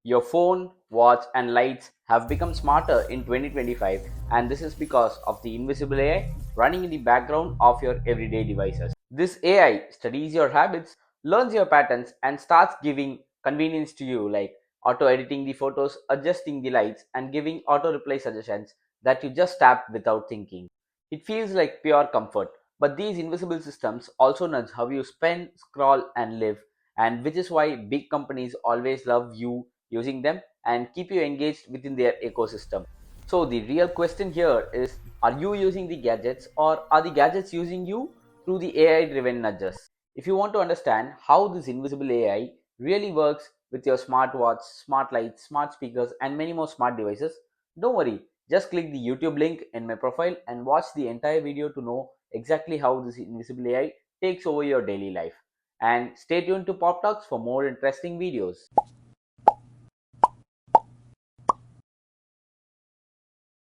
Your phone, watch, and lights have become smarter in 2025, and this is because of the invisible AI running in the background of your everyday devices. This AI studies your habits, learns your patterns, and starts giving convenience to you, like auto editing the photos, adjusting the lights, and giving auto reply suggestions that you just tap without thinking. It feels like pure comfort, but these invisible systems also nudge how you spend, scroll, and live, and which is why big companies always love you using them and keep you engaged within their ecosystem. So the real question here is, are you using the gadgets or are the gadgets using you through the AI driven nudges? If you want to understand how this invisible AI really works with your smartwatch, smart lights, smart speakers, and many more smart devices, don't worry, just click the YouTube link in my profile and watch the entire video to know exactly how this invisible AI takes over your daily life. And stay tuned to Pop Talks for more interesting videos.